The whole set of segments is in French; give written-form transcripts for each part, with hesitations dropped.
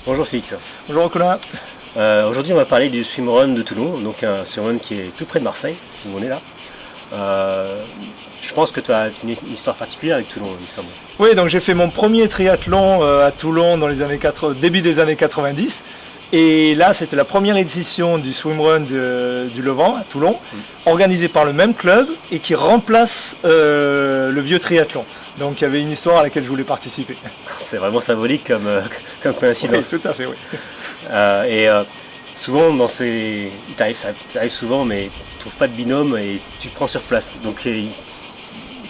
Bonjour Félix. Bonjour Colin. Aujourd'hui on va parler du swimrun de Toulon, donc un swimrun qui est tout près de Marseille, où on est là. Je pense que tu as une histoire particulière avec Toulon, il me semble. Oui, donc j'ai fait mon premier triathlon à Toulon dans les années début des années 90. Et là, c'était la première édition du swimrun du Levant à Toulon, organisé par le même club et qui remplace le vieux triathlon. Donc il y avait une histoire à laquelle je voulais participer. C'est vraiment symbolique comme coïncidence. Oui, tout à fait, oui. Souvent, ça arrive souvent, mais tu ne trouves pas de binôme et tu te prends sur place. Donc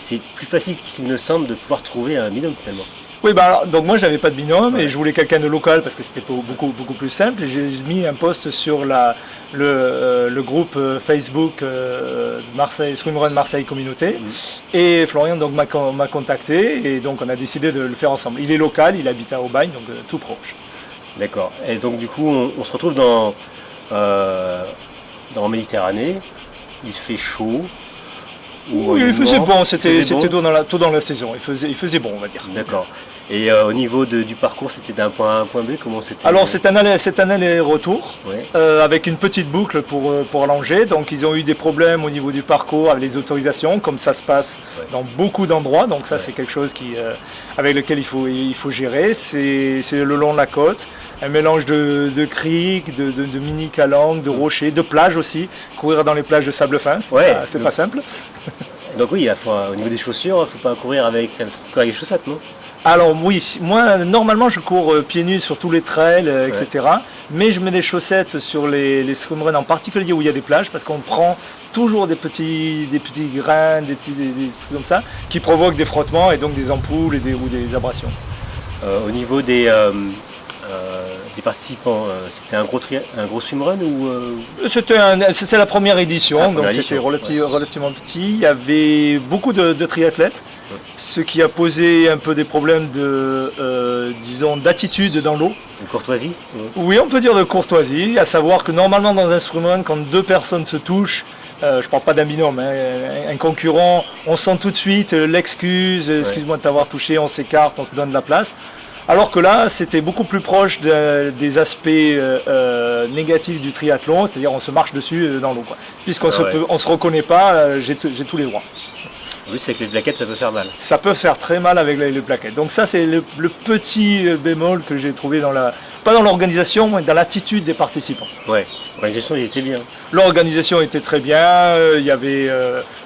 c'est plus facile qu'il ne semble de pouvoir trouver un binôme finalement. Oui, donc moi j'avais pas de binôme et je voulais quelqu'un de local parce que c'était beaucoup plus simple. Et j'ai mis un post sur le groupe Facebook Marseille, Swimrun Marseille Communauté. Et Florian donc m'a contacté et donc on a décidé de le faire ensemble. Il est local, il habite à Aubagne, donc tout proche. D'accord. Et donc du coup on se retrouve dans Méditerranée, il fait chaud. Oui, il faisait bon, c'était tôt dans la saison, il faisait bon on va dire. D'accord. Et au niveau du parcours, c'était d'un point A à un point B, comment c'était? Alors c'est un aller-retour, ouais. Avec une petite boucle pour allonger, donc ils ont eu des problèmes au niveau du parcours avec les autorisations, comme ça se passe dans beaucoup d'endroits, donc ça c'est quelque chose avec lequel il faut gérer, c'est le long de la côte, un mélange de criques, de mini-calanques, de rochers, de plages aussi, courir dans les plages de sable fin, c'est pas simple. Donc oui, au niveau des chaussures, il ne faut pas courir avec les chaussettes, non? Alors oui, moi normalement je cours pieds nus sur tous les trails, etc. Mais je mets des chaussettes sur les swimruns en particulier où il y a des plages parce qu'on prend toujours des petits grains, des trucs comme ça, qui provoquent des frottements et donc des ampoules ou des abrasions. Au niveau des participants, c'était un gros swimrun ou C'était la première édition, donc c'était relativement petit. Il y avait beaucoup de triathlètes, ce qui a posé un peu des problèmes d'attitude dans l'eau. De courtoisie? Oui, on peut dire de courtoisie, à savoir que normalement dans un swimrun, quand deux personnes se touchent, je ne parle pas d'un binôme, un concurrent, on sent tout de suite l'excuse, excuse-moi de t'avoir touché, on s'écarte, on se donne de la place. Alors que là, c'était beaucoup plus proche des aspects négatifs du triathlon, c'est-à-dire on se marche dessus dans l'eau. Puisqu'on on se reconnaît pas, j'ai tous les droits. Oui, c'est que les plaquettes, ça peut faire mal. Ça peut faire très mal avec les plaquettes. Donc ça, c'est le petit bémol que j'ai trouvé pas dans l'organisation, mais dans l'attitude des participants. Ouais, l'organisation était bien. L'organisation était très bien. Il y avait,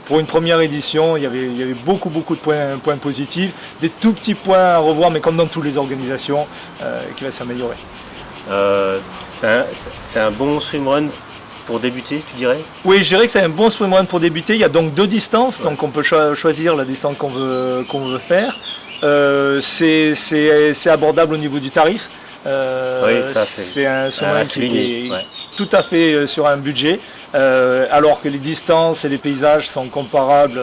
pour une première édition, il y avait beaucoup de points positifs, des tout petits points à revoir, mais comme dans toutes les organisations, qui va s'améliorer. C'est un bon swimrun pour débuter, tu dirais? Oui, je dirais que c'est un bon swimrun pour débuter. Il y a donc deux distances, donc on peut choisir la distance qu'on veut faire. C'est abordable au niveau du tarif. C'est un swimrun qui est tout à fait sur un budget, alors que les distances et les paysages sont comparables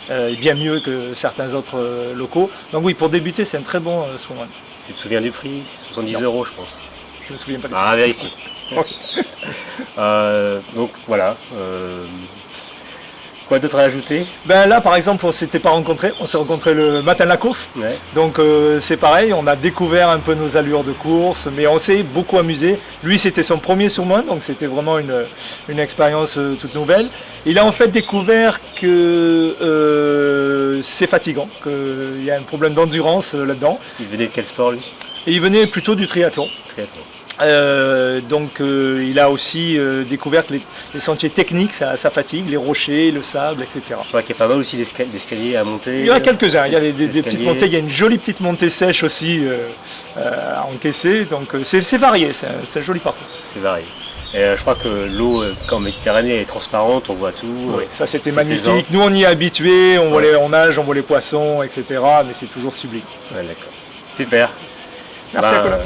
et bien mieux que certains autres locaux. Donc oui, pour débuter, c'est un très bon swimrun. Tu te souviens du prix? 70 €, je pense. Je me souviens pas du prix. Vérifie. Donc voilà. Quoi d'autre à ajouter? Là par exemple on s'était pas rencontrés, on s'est rencontrés le matin de la course, donc c'est pareil, on a découvert un peu nos allures de course, mais on s'est beaucoup amusé. Lui c'était son premier swimrun, donc c'était vraiment une expérience toute nouvelle. Il a en fait découvert que c'est fatigant, qu'il y a un problème d'endurance là-dedans. Il venait de quel sport lui? Et il venait plutôt du triathlon. Donc il a aussi découvert que les sentiers techniques ça fatigue, les rochers, le sable, etc. Je crois qu'il y a pas mal aussi d'escaliers à monter. Il y en a quelques-uns, il y a des petites montées, il y a une jolie petite montée sèche aussi à encaisser, donc c'est varié, c'est un joli parcours. C'est varié. Et je crois que l'eau en Méditerranée est transparente, on voit tout. Oui, ça c'était magnifique. Plaisant. Nous on y est habitués, on nage, on voit les poissons, etc. Mais c'est toujours sublime. Ouais, d'accord. Super. Merci à toi.